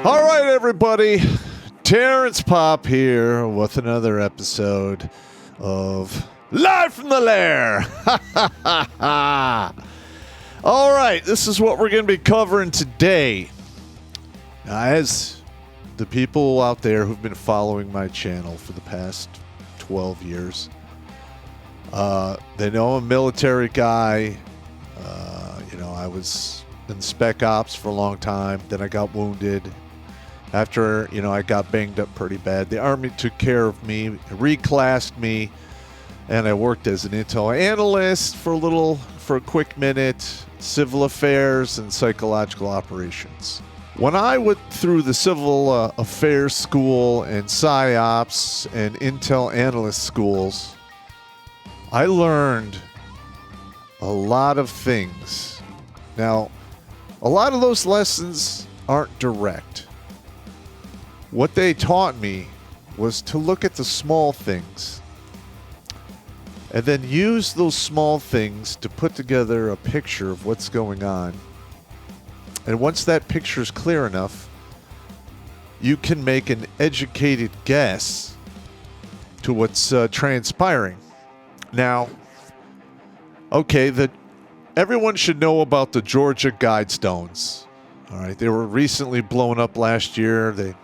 All right, everybody. Terrence Popp here with another episode of Live from the Lair. All right, this is what we're going to be covering today. Now, as the people out there who've been following my channel for the past 12 years, they know I'm a military guy. I was in Spec Ops for a long time. Then I got wounded. After, I got banged up pretty bad, the Army took care of me, reclassed me, and I worked as an intel analyst for a quick minute, civil affairs and psychological operations. When I went through the civil affairs school and PsyOps and intel analyst schools, I learned a lot of things. Now, a lot of those lessons aren't direct. What they taught me was to look at the small things and then use those small things to put together a picture of what's going on. And once that picture is clear enough, you can make an educated guess to what's transpiring. Now, okay, everyone should know about the Georgia Guidestones. All right, they were recently blown up last year. They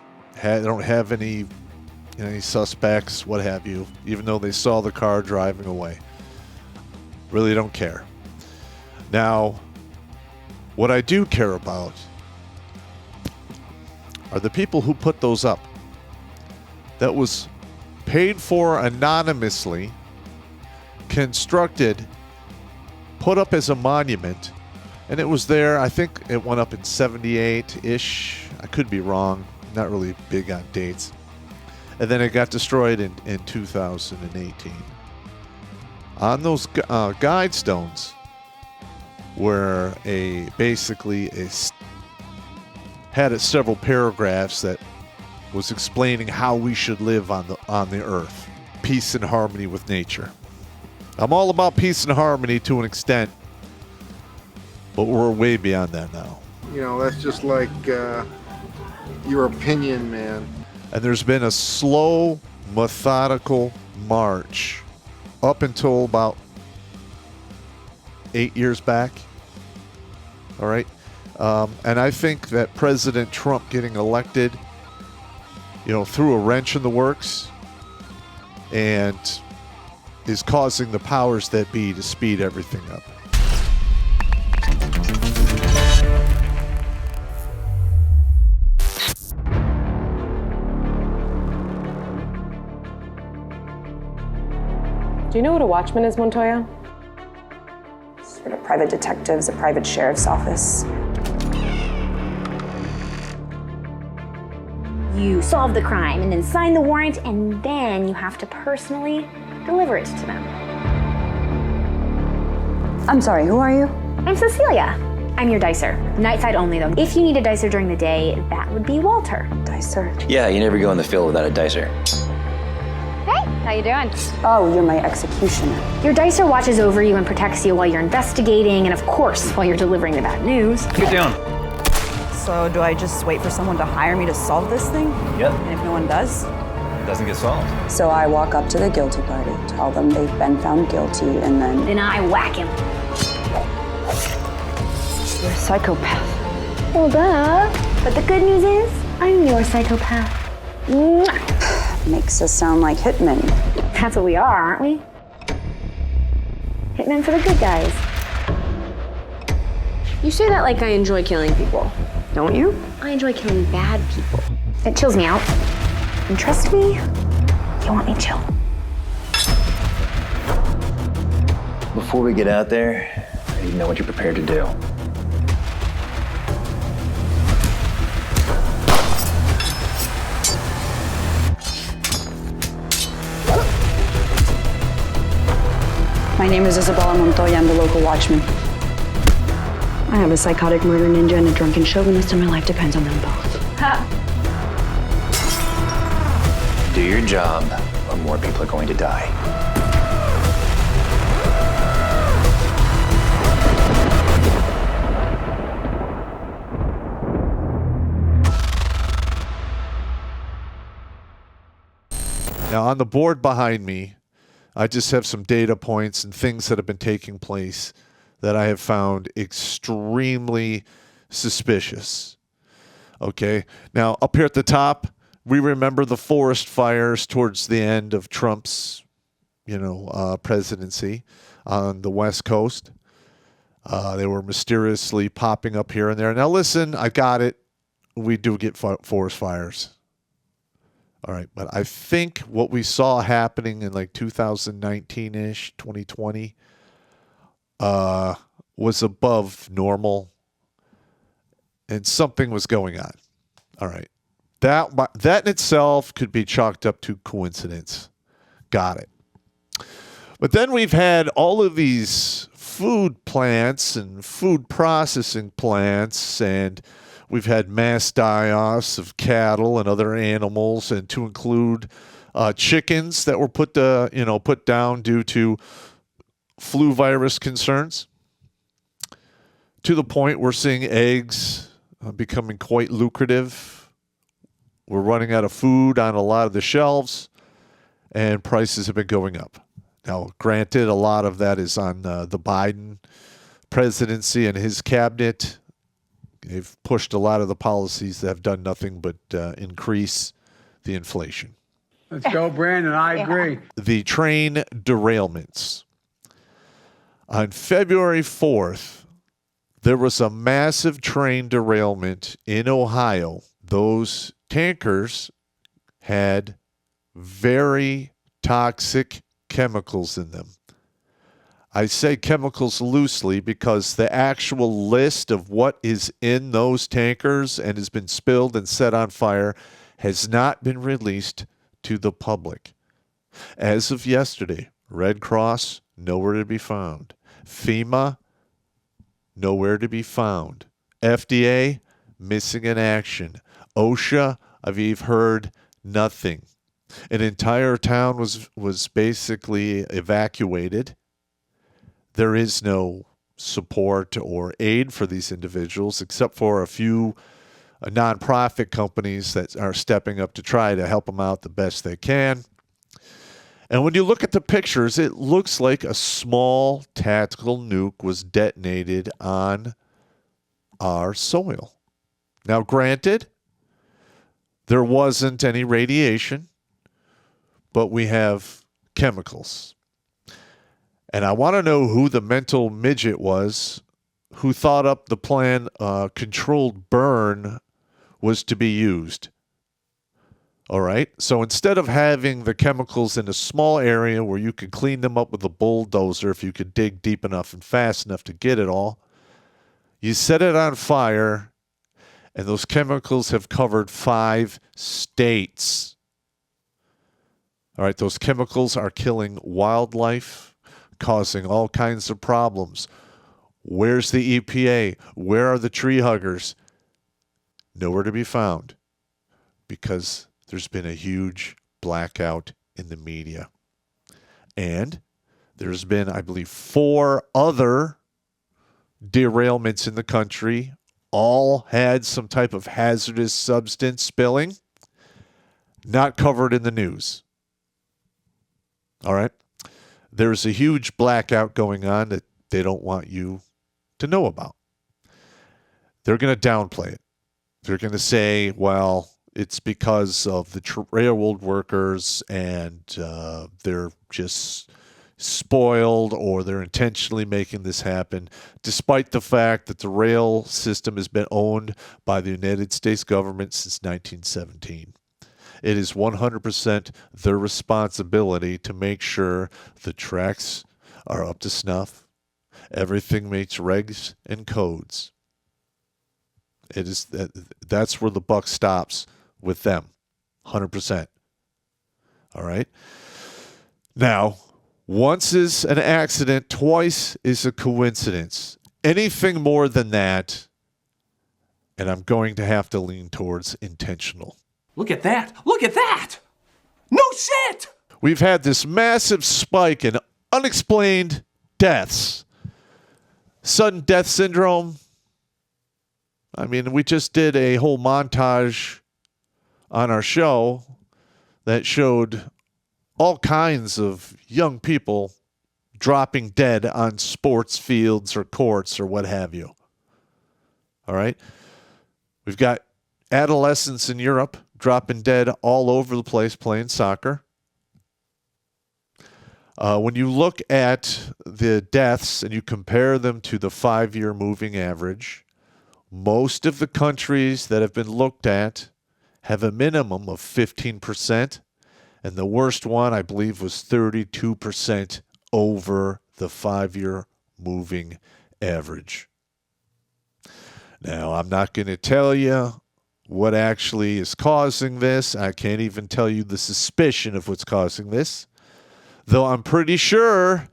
don't have any suspects, what have you, even though they saw the car driving away. Really don't care. Now, what I do care about are the people who put those up. That was paid for anonymously, constructed, put up as a monument, and it was there. I think it went up in 78-ish. I could be wrong. Not really big on dates. And then it got destroyed in 2018. On those guidestones were had several paragraphs that was explaining how we should live on the earth. Peace and harmony with nature. I'm all about peace and harmony to an extent, but we're way beyond that now. That's just like your opinion, man. And there's been a slow, methodical march up until about 8 years back. All right. And I think that President Trump getting elected, threw a wrench in the works and is causing the powers that be to speed everything up. Do you know what a Watchman is, Montoya? Sort of private detectives, a private sheriff's office. You solve the crime and then sign the warrant, and then you have to personally deliver it to them. I'm sorry, who are you? I'm Cecilia. I'm your dicer. Night side only, though. If you need a dicer during the day, that would be Walter. Dicer? Yeah, you never go in the field without a dicer. Hey, how you doing? Oh, you're my executioner. Your dicer watches over you and protects you while you're investigating, and of course, while you're delivering the bad news. Get down. So do I just wait for someone to hire me to solve this thing? Yep. And if no one does? It doesn't get solved. So I walk up to the guilty party, tell them they've been found guilty, and then... Then I whack him. You're a psychopath. Well, duh. But the good news is, I'm your psychopath. Mwah. Makes us sound like hitmen. That's what we are, aren't we? Hitmen for the good guys. You say that like I enjoy killing people, don't you? I enjoy killing bad people. It chills me out. And trust me, you want me chill. Before we get out there, I need to know what you're prepared to do. My name is Isabella Montoya. I'm the local Watchman. I have a psychotic murder ninja and a drunken chauvinist, and my life depends on them both. Ha! Do your job, or more people are going to die. Now, on the board behind me, I just have some data points and things that have been taking place that I have found extremely suspicious. Okay. Now, up here at the top, we remember the forest fires towards the end of Trump's, presidency on the West Coast. They were mysteriously popping up here and there. Now, listen, I got it. We do get forest fires. All right. But I think what we saw happening in like 2019-ish, 2020, was above normal. And something was going on. All right. That in itself could be chalked up to coincidence. Got it. But then we've had all of these food plants and food processing plants, and we've had mass die-offs of cattle and other animals, and to include chickens that were put down due to flu virus concerns. To the point we're seeing eggs becoming quite lucrative. We're running out of food on a lot of the shelves, and prices have been going up. Now, granted, a lot of that is on the Biden presidency and his cabinet. They've pushed a lot of the policies that have done nothing but increase the inflation. Let's go, Brandon. I agree. The train derailments. On February 4th, there was a massive train derailment in Ohio. Those tankers had very toxic chemicals in them. I say chemicals loosely because the actual list of what is in those tankers and has been spilled and set on fire has not been released to the public. As of yesterday, Red Cross, nowhere to be found. FEMA, nowhere to be found. FDA, missing in action. OSHA, I've heard nothing. An entire town was basically evacuated. There is no support or aid for these individuals except for a few nonprofit companies that are stepping up to try to help them out the best they can. And when you look at the pictures, it looks like a small tactical nuke was detonated on our soil. Now, granted, there wasn't any radiation, but we have chemicals. And I want to know who the mental midget was who thought up the plan controlled burn was to be used. All right. So instead of having the chemicals in a small area where you could clean them up with a bulldozer if you could dig deep enough and fast enough to get it all, you set it on fire, and those chemicals have covered 5 states. All right, those chemicals are killing wildlife, causing all kinds of problems. Where's the EPA? Where are the tree huggers? Nowhere to be found because there's been a huge blackout in the media. And there's been, I believe, 4 other derailments in the country. All had some type of hazardous substance spilling, not covered in the news. All right. There's a huge blackout going on that they don't want you to know about. They're going to downplay it. They're going to say, well, it's because of the railroad workers and they're just spoiled or they're intentionally making this happen, despite the fact that the rail system has been owned by the United States government since 1917. It is 100% their responsibility to make sure the tracks are up to snuff. Everything meets regs and codes. It is that's where the buck stops with them, 100%. All right. Now, once is an accident, twice is a coincidence. Anything more than that, and I'm going to have to lean towards intentional. Look at that! Look at that! No shit! We've had this massive spike in unexplained deaths. Sudden death syndrome. I mean, we just did a whole montage on our show that showed all kinds of young people dropping dead on sports fields or courts or what have you. All right? We've got adolescents in Europe dropping dead all over the place playing soccer. When you look at the deaths and you compare them to the 5-year moving average, most of the countries that have been looked at have a minimum of 15%, and the worst one, I believe, was 32% over the 5-year moving average. Now, I'm not going to tell you what actually is causing this. I can't even tell you the suspicion of what's causing this, though I'm pretty sure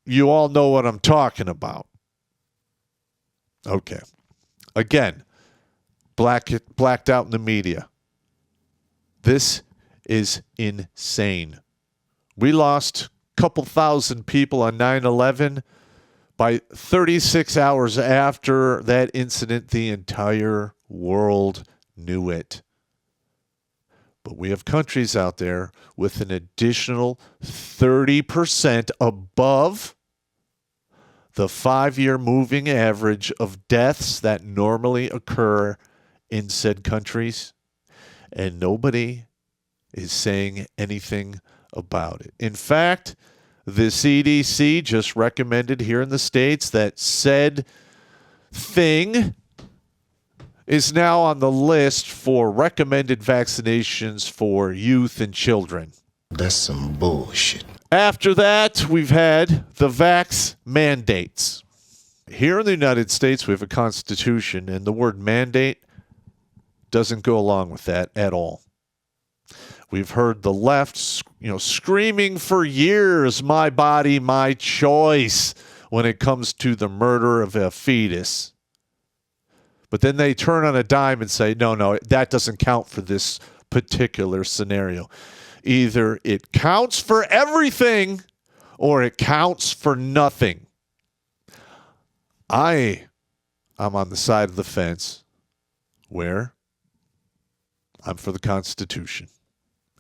you all know what I'm talking about. Okay. Again, blacked out in the media. This is insane. We lost a couple thousand people on 9/11. By 36 hours after that incident, the entire world knew it. But we have countries out there with an additional 30% above the 5-year moving average of deaths that normally occur in said countries, and nobody is saying anything about it. In fact, the CDC just recommended here in the States that said thing is now on the list for recommended vaccinations for youth and children. That's some bullshit. After that, we've had the vax mandates. Here in the United States, we have a constitution, and the word mandate doesn't go along with that at all. We've heard the left, screaming for years, my body, my choice, when it comes to the murder of a fetus. But then they turn on a dime and say, no, that doesn't count for this particular scenario. Either it counts for everything or it counts for nothing. I'm on the side of the fence where I'm for the Constitution.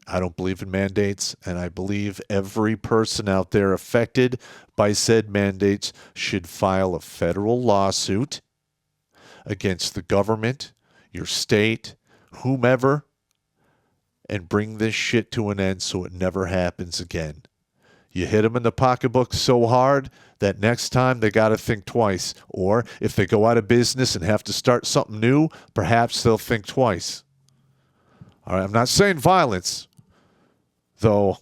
I don't believe in mandates, and I believe every person out there affected by said mandates should file a federal lawsuit against the government, your state, whomever, and bring this shit to an end so it never happens again. You hit them in the pocketbook so hard that next time they got to think twice. Or if they go out of business and have to start something new, perhaps they'll think twice. All right, I'm not saying violence, though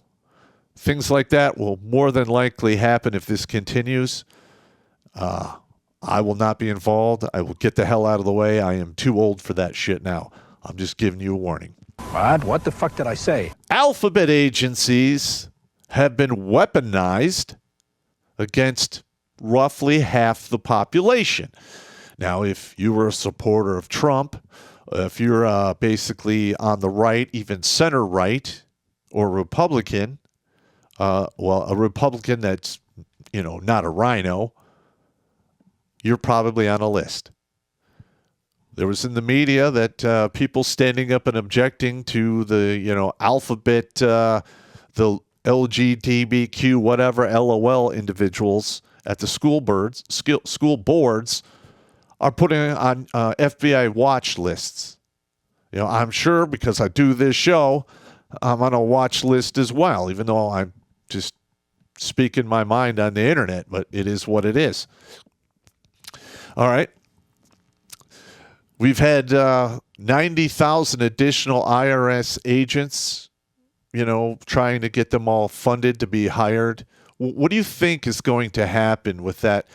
things like that will more than likely happen if this continues. I will not be involved. I will get the hell out of the way. I am too old for that shit now. I'm just giving you a warning. What the fuck did I say? Alphabet agencies have been weaponized against roughly half the population. Now, if you were a supporter of Trump, if you're basically on the right, even center right, or Republican, a Republican that's, not a rhino, you're probably on a list. There was in the media that people standing up and objecting to the, alphabet, the LGBTQ, whatever, LOL individuals at the school boards are putting on FBI watch lists. I'm sure because I do this show, I'm on a watch list as well, even though I'm just speaking my mind on the internet, but it is what it is. All right. We've had 90,000 additional IRS agents, trying to get them all funded to be hired. What do you think is going to happen with that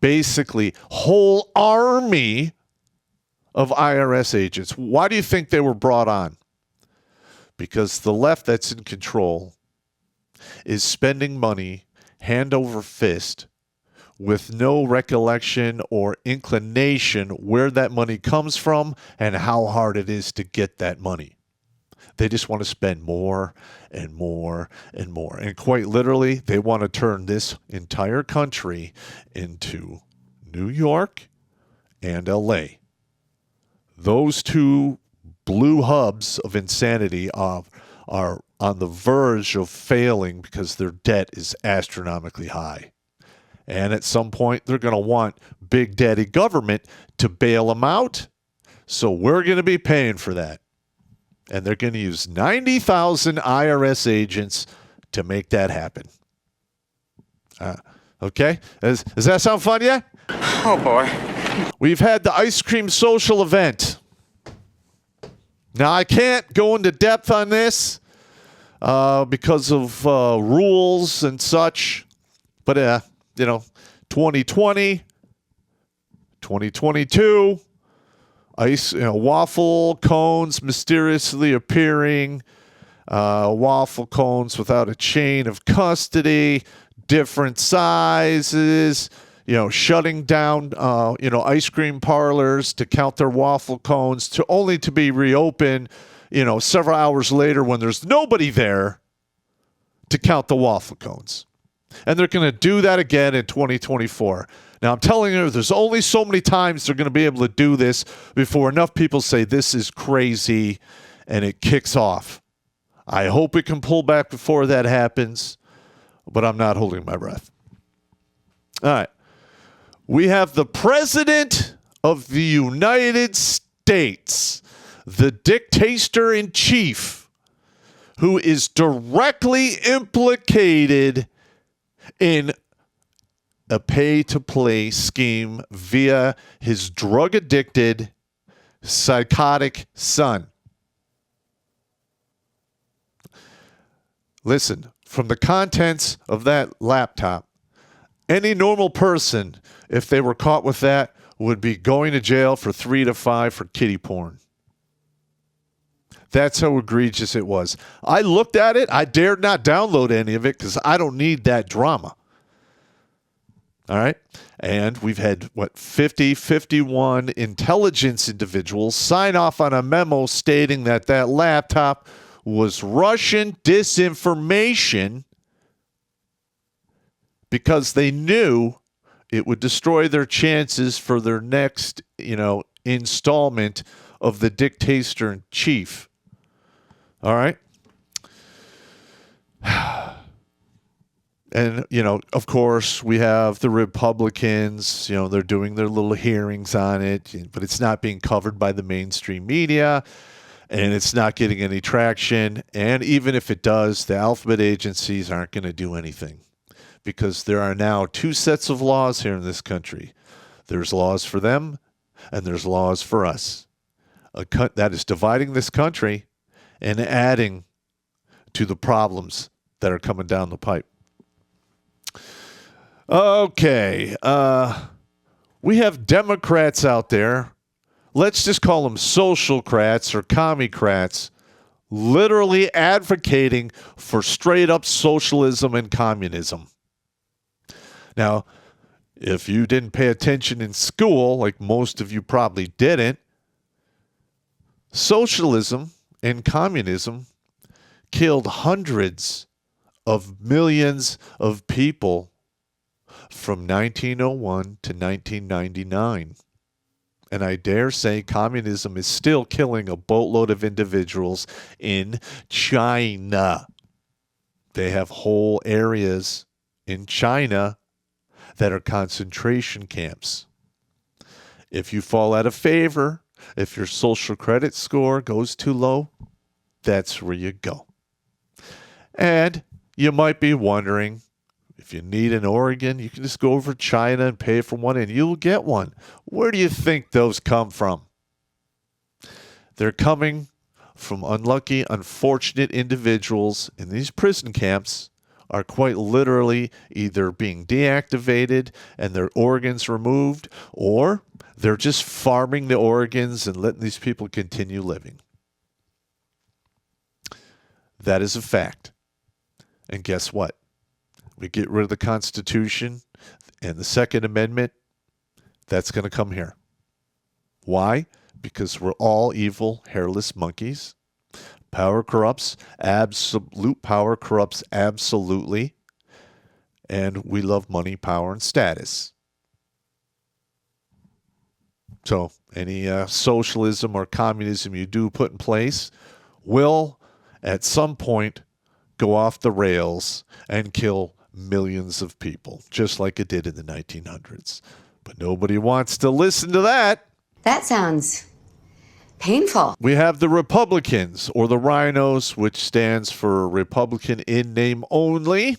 basically whole army of IRS agents? Why do you think they were brought on? Because the left that's in control is spending money hand over fist with no recollection or inclination where that money comes from and how hard it is to get that money. They just want to spend more and more and more. And quite literally, they want to turn this entire country into New York and LA. Those two blue hubs of insanity are are on the verge of failing because their debt is astronomically high. And at some point, they're going to want Big Daddy government to bail them out. So we're going to be paying for that. And they're going to use 90,000 IRS agents to make that happen. Okay? Does that sound fun yet? Oh, boy. We've had the ice cream social event. Now, I can't go into depth on this because of rules and such. But, 2020, 2022, waffle cones mysteriously appearing, waffle cones without a chain of custody, different sizes, shutting down, ice cream parlors to count their waffle cones only to be reopened, several hours later when there's nobody there to count the waffle cones. And they're going to do that again in 2024. Now, I'm telling you, there's only so many times they're going to be able to do this before enough people say this is crazy and it kicks off. I hope it can pull back before that happens, but I'm not holding my breath. All right. We have the President of the United States, the dictator-in-chief, who is directly implicated in a pay-to-play scheme via his drug-addicted, psychotic son. Listen, from the contents of that laptop, any normal person, if they were caught with that, would be going to jail for 3 to 5 for kiddie porn. That's how egregious it was. I looked at it. I dared not download any of it because I don't need that drama. All right? And we've had, 51 intelligence individuals sign off on a memo stating that laptop was Russian disinformation because they knew it would destroy their chances for their next, installment of the dictator-in-chief. All right? And, of course, we have the Republicans, they're doing their little hearings on it, but it's not being covered by the mainstream media, and it's not getting any traction. And even if it does, the alphabet agencies aren't going to do anything because there are now 2 sets of laws here in this country. There's laws for them, and there's laws for us. That is dividing this country and adding to the problems that are coming down the pipe. Okay. We have Democrats out there. Let's just call them socialcrats or commie-crats, literally advocating for straight-up socialism and communism. Now, if you didn't pay attention in school, like most of you probably didn't, socialism and communism killed hundreds of millions of people from 1901 to 1999. And I dare say communism is still killing a boatload of individuals in China. They have whole areas in China that are concentration camps. If you fall out of favor, if your social credit score goes too low, that's where you go. And you might be wondering, if you need an organ, you can just go over to China and pay for one, and you'll get one. Where do you think those come from? They're coming from unlucky, unfortunate individuals in these prison camps are quite literally either being deactivated and their organs removed, or they're just farming the organs and letting these people continue living. That is a fact. And guess what? We get rid of the Constitution and the Second Amendment, that's going to come here. Why? Because we're all evil, hairless monkeys. Power corrupts. Absolute power corrupts absolutely. And we love money, power, and status. So any socialism or communism you do put in place will at some point go off the rails and kill millions of people, just like it did in the 1900s. But nobody wants to listen to that. That sounds painful. We have the Republicans, or the Rhinos, which stands for Republican in name only,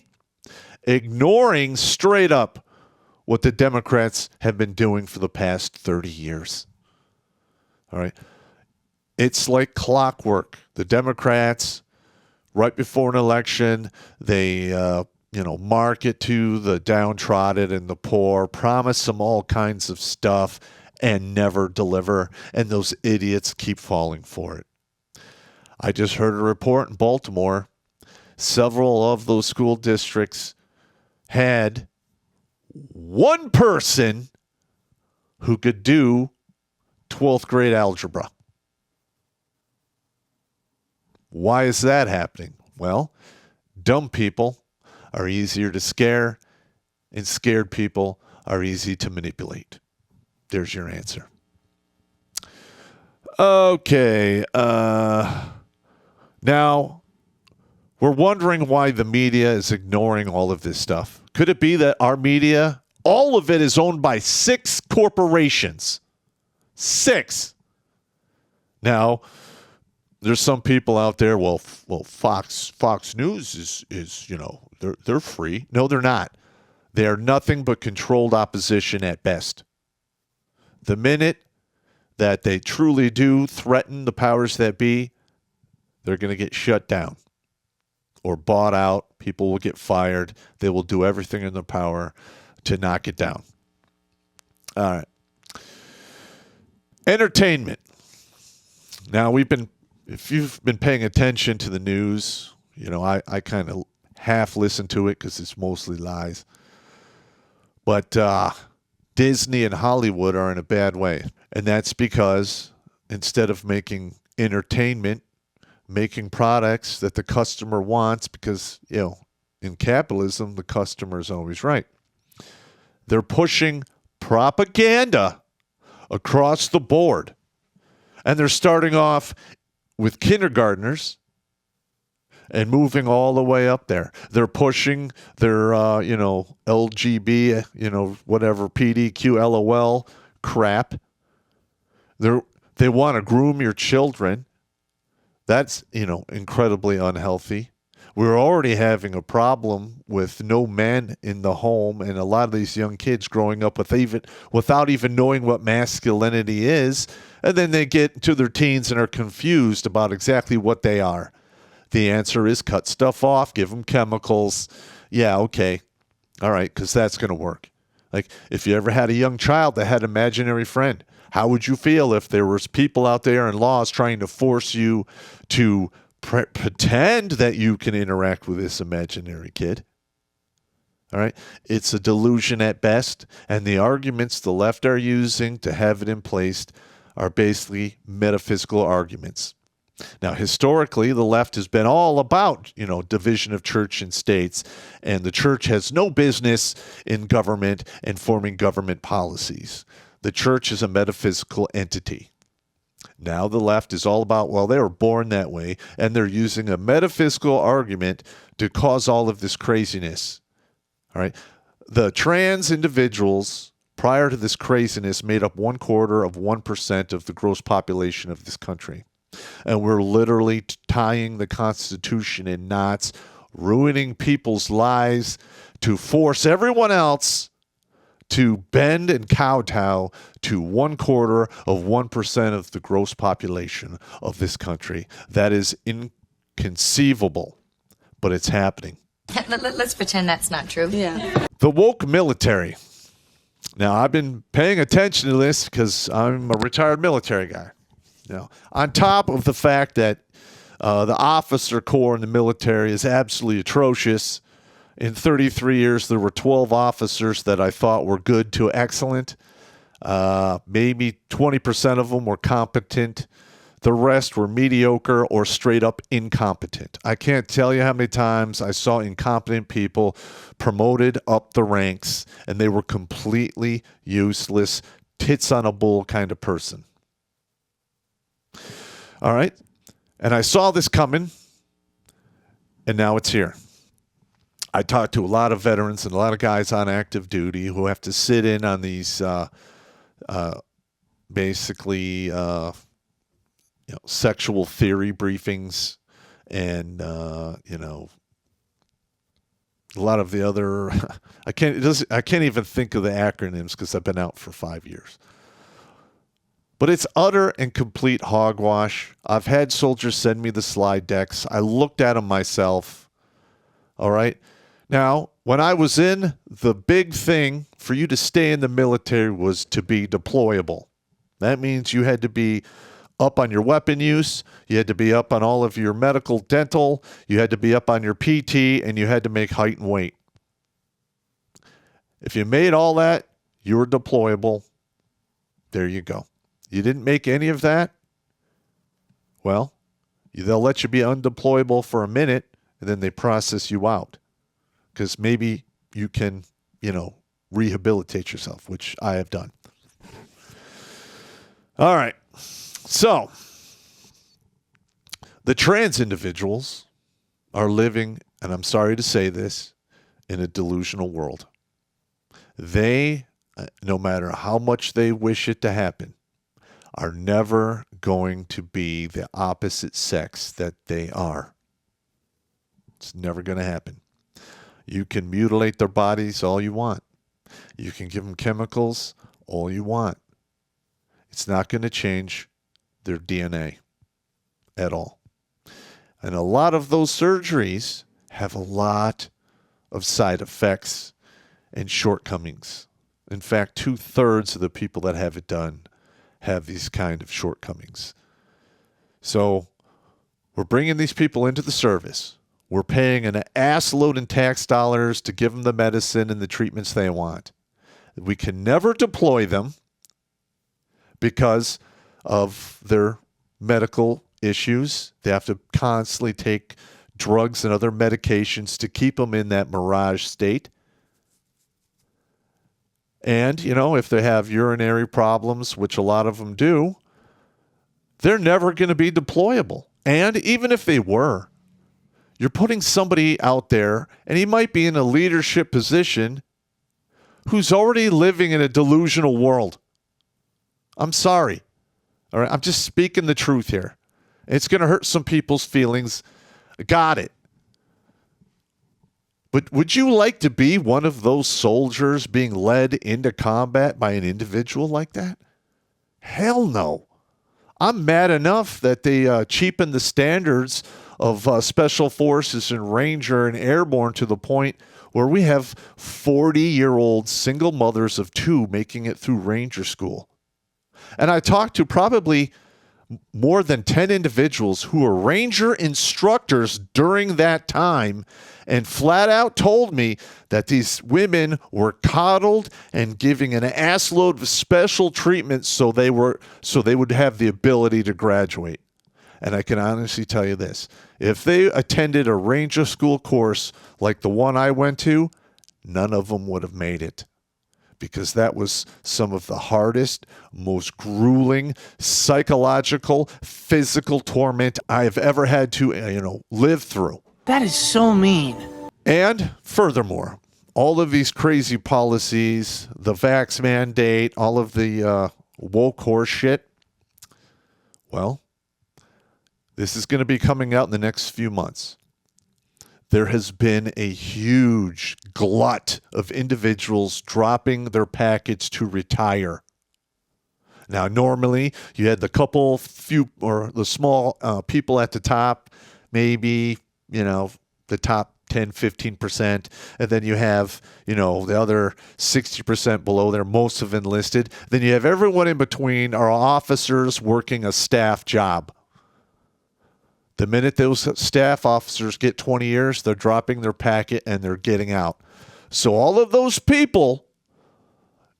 ignoring straight up what the Democrats have been doing for the past 30 years. All right. It's like clockwork. The Democrats, right before an election, they market to the downtrodden and the poor, promise them all kinds of stuff, and never deliver. And those idiots keep falling for it. I just heard a report in Baltimore. Several of those school districts had one person who could do 12th grade algebra. Why is that happening? Well, dumb people are easier to scare, and scared people are easy to manipulate. There's your answer. Okay. Now, we're wondering why the media is ignoring all of this stuff. Could it be that our media, all of it is owned by 6 corporations? 6. Now, there's some people out there, well, Fox News is they're free. No, they're not. They're nothing but controlled opposition at best. The minute that they truly do threaten the powers that be, they're going to get shut down or bought out. People will get fired. They will do everything in their power to knock it down. All right. Entertainment. Now, if you've been paying attention to the news, I kind of half listen to it because it's mostly lies. But Disney and Hollywood are in a bad way. And that's because instead of making entertainment, making products that the customer wants, because, in capitalism, the customer is always right. They're pushing propaganda across the board. And they're starting off with kindergartners and moving all the way up there. They're pushing their, LGB, whatever, PDQ, LOL crap. They want to groom your children. That's, incredibly unhealthy. We're already having a problem with no men in the home, and a lot of these young kids growing up without even knowing what masculinity is, and then they get to their teens and are confused about exactly what they are. The answer is cut stuff off, give them chemicals. Yeah, okay. All right, because that's going to work. Like, if you ever had a young child that had an imaginary friend, how would you feel if there was people out there in laws trying to force you to pretend that you can interact with this imaginary kid? All right. It's a delusion at best. And the arguments the left are using to have it in place are basically metaphysical arguments. Now, historically, the left has been all about, division of church and states, and the church has no business in government and forming government policies. The church is a metaphysical entity. Now the left is all about, well, they were born that way, and they're using a metaphysical argument to cause all of this craziness. All right. The trans individuals prior to this craziness made up 0.25% of the gross population of this country. And we're literally tying the Constitution in knots, ruining people's lives to force everyone else to bend and kowtow to 0.25% of the gross population of this country. That is inconceivable, but it's happening. Let's pretend that's not true. Yeah. The woke military. Now, I've been paying attention to this because I'm a retired military guy. On top of the fact that the officer corps in the military is absolutely atrocious. In 33 years, there were 12 officers that I thought were good to excellent. Maybe 20% of them were competent. The rest were mediocre or straight up incompetent. I can't tell you how many times I saw incompetent people promoted up the ranks, and they were completely useless, tits on a bull kind of person. All right. And I saw this coming And now it's here. I talked to a lot of veterans and a lot of guys on active duty who have to sit in on these basically sexual theory briefings and a lot of the other I can't even think of the acronyms because I've been out for 5 years. But it's utter and complete hogwash. I've had soldiers send me the slide decks. I looked at them myself. All right. Now, when I was in, the big thing for you to stay in the military was to be deployable. That means you had to be up on your weapon use, you had to be up on all of your medical, dental, you had to be up on your PT, and you had to make height and weight. If you made all that, you were deployable. There you go. You didn't make any of that, well, they'll let you be undeployable for a minute, and then they process you out. Because maybe you can, rehabilitate yourself, which I have done. All right. So, the trans individuals are living, and I'm sorry to say this, in a delusional world. They, no matter how much they wish it to happen, are never going to be the opposite sex that they are. It's never going to happen. You can mutilate their bodies all you want. You can give them chemicals all you want. It's not going to change their DNA at all. And a lot of those surgeries have a lot of side effects and shortcomings. In fact, 2/3 of the people that have it done have these kind of shortcomings. So we're bringing these people into the service. We're paying an ass load in tax dollars to give them the medicine and the treatments they want. We can never deploy them because of their medical issues. They have to constantly take drugs and other medications to keep them in that mirage state. And, if they have urinary problems, which a lot of them do, they're never going to be deployable. And even if they were, you're putting somebody out there, and he might be in a leadership position, who's already living in a delusional world. I'm sorry. All right, I'm just speaking the truth here. It's going to hurt some people's feelings. Got it. But would you like to be one of those soldiers being led into combat by an individual like that? Hell no. I'm mad enough that they cheapen the standards of special forces and Ranger and Airborne to the point where we have 40-year-old single mothers of 2 making it through Ranger school. And I talked to probably more than 10 individuals who were Ranger instructors during that time and flat out told me that these women were coddled and giving an assload of special treatment so they would have the ability to graduate. And I can honestly tell you this. If they attended a Ranger school course like the one I went to, none of them would have made it. Because that was some of the hardest, most grueling, psychological, physical torment I've ever had to, live through. That is so mean. And furthermore, all of these crazy policies, the vax mandate, all of the woke horse shit, well, this is going to be coming out in the next few months. There has been a huge glut of individuals dropping their packets to retire. Now, normally, you had the few, or the small people at the top, maybe, the top 10, 15%, and then you have, the other 60% below there, most have enlisted. Then you have everyone in between are officers working a staff job. The minute those staff officers get 20 years, they're dropping their packet and they're getting out. So all of those people,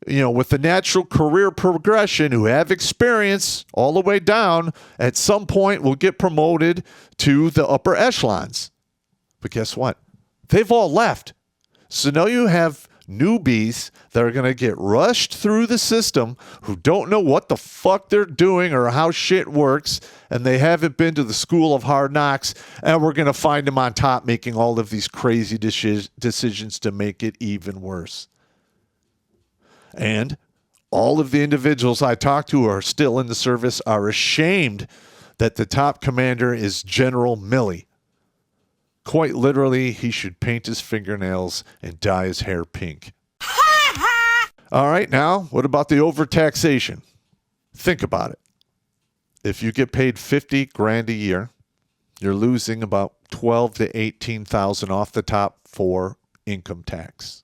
with the natural career progression who have experience all the way down, at some point will get promoted to the upper echelons. But guess what? They've all left. So now you have newbies that are going to get rushed through the system who don't know what the fuck they're doing or how shit works, and they haven't been to the school of hard knocks, and we're going to find them on top making all of these crazy decisions to make it even worse. And all of the individuals I talk to who are still in the service are ashamed that the top commander is General Milley. Quite literally, he should paint his fingernails and dye his hair pink. All right, now, what about the overtaxation? Think about it. If you get paid $50,000 a year, you're losing about $12,000 to $18,000 off the top for income tax.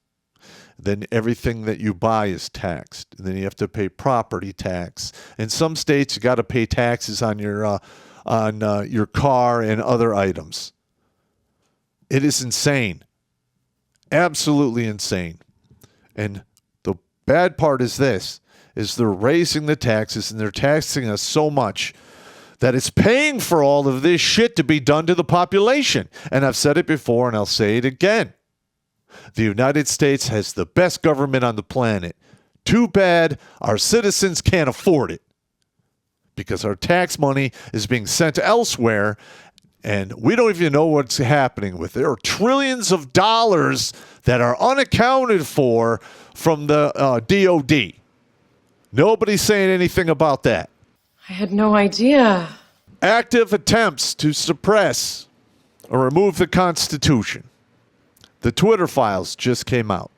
Then everything that you buy is taxed. And then you have to pay property tax. In some states, you got to pay taxes on your car and other items. It is insane. Absolutely insane. And the bad part is this, is they're raising the taxes and they're taxing us so much that it's paying for all of this shit to be done to the population. And I've said it before and I'll say it again. The United States has the best government on the planet. Too bad our citizens can't afford it because our tax money is being sent elsewhere. And we don't even know what's happening with it. There are trillions of dollars that are unaccounted for from the DOD. Nobody's saying anything about that. I had no idea. Active attempts to suppress or remove the Constitution. The Twitter files just came out.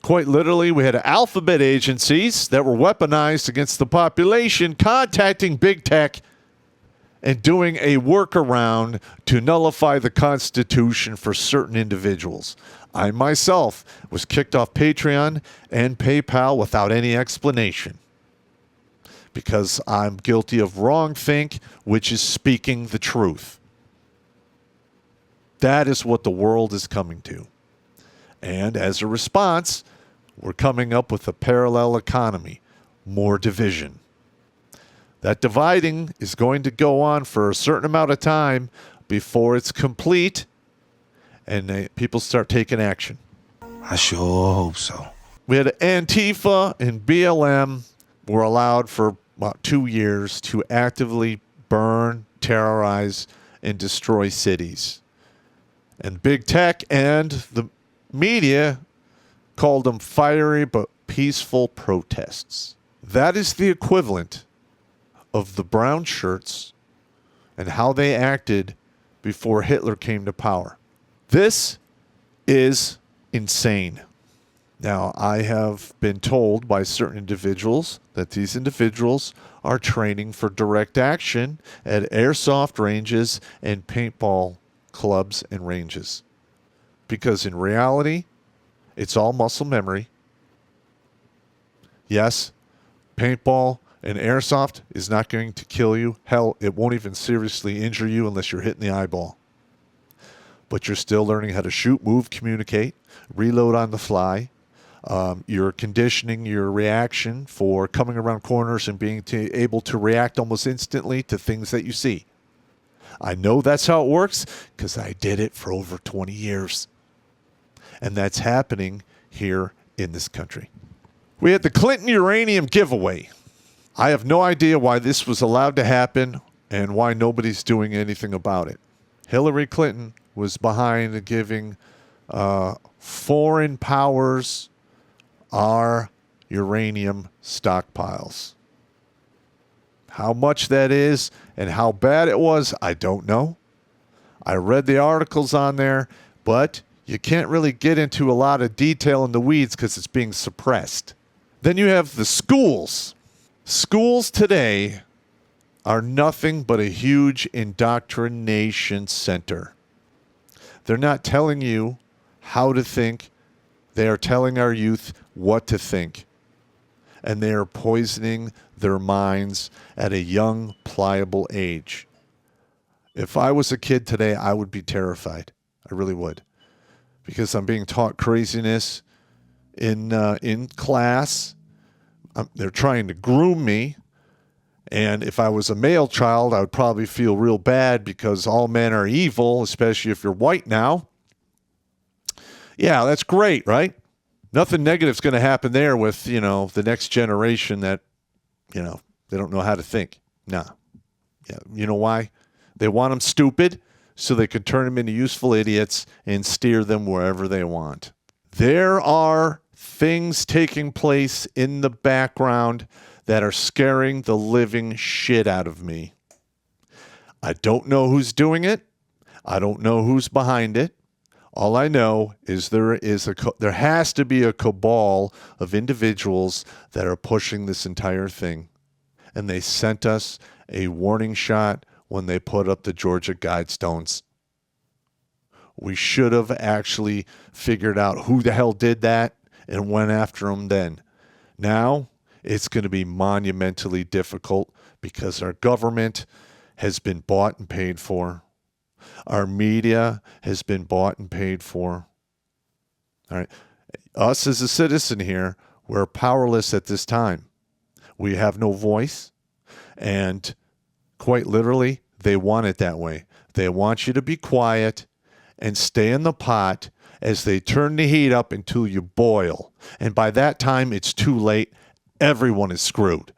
Quite literally, we had alphabet agencies that were weaponized against the population contacting big tech and doing a workaround to nullify the Constitution for certain individuals. I myself was kicked off Patreon and PayPal without any explanation because I'm guilty of wrongthink, which is speaking the truth. That is what the world is coming to. And as a response, we're coming up with a parallel economy, more division. That dividing is going to go on for a certain amount of time before it's complete and people start taking action. I sure hope so. We had Antifa and BLM were allowed for about 2 years to actively burn, terrorize, and destroy cities. And big tech and the media called them fiery but peaceful protests. That is the equivalent of the brown shirts and how they acted before Hitler came to power. This is insane. Now, I have been told by certain individuals that these individuals are training for direct action at airsoft ranges and paintball clubs and ranges. Because in reality, it's all muscle memory. Yes, paintball and airsoft is not going to kill you. Hell, it won't even seriously injure you unless you're hit in the eyeball. But you're still learning how to shoot, move, communicate, reload on the fly. You're conditioning your reaction for coming around corners and being able to react almost instantly to things that you see. I know that's how it works because I did it for over 20 years. And that's happening here in this country. We had the Clinton uranium giveaway. I have no idea why this was allowed to happen and why nobody's doing anything about it. Hillary Clinton was behind giving foreign powers our uranium stockpiles. How much that is and how bad it was, I don't know. I read the articles on there, but you can't really get into a lot of detail in the weeds because it's being suppressed. Then you have the schools. Schools today are nothing but a huge indoctrination center. They're not telling you how to think. They are telling our youth what to think. And they are poisoning their minds at a young, pliable age. If I was a kid today, I would be terrified. I really would. Because I'm being taught craziness in class. They're trying to groom me. And if I was a male child, I would probably feel real bad because all men are evil, especially if you're white now. Yeah, that's great, right? Nothing negative's going to happen there with, the next generation that, they don't know how to think. Nah. Yeah, you know why? They want them stupid so they can turn them into useful idiots and steer them wherever they want. There are things taking place in the background that are scaring the living shit out of me. I don't know who's doing it. I don't know who's behind it. All I know is there has to be a cabal of individuals that are pushing this entire thing. And they sent us a warning shot when they put up the Georgia Guidestones. We should have actually figured out who the hell did that and went after them then. Now, it's going to be monumentally difficult because our government has been bought and paid for. Our media has been bought and paid for. All right. Us as a citizen here, we're powerless at this time. We have no voice. And quite literally, they want it that way. They want you to be quiet and stay in the pot as they turn the heat up until you boil. And by that time, it's too late. Everyone is screwed.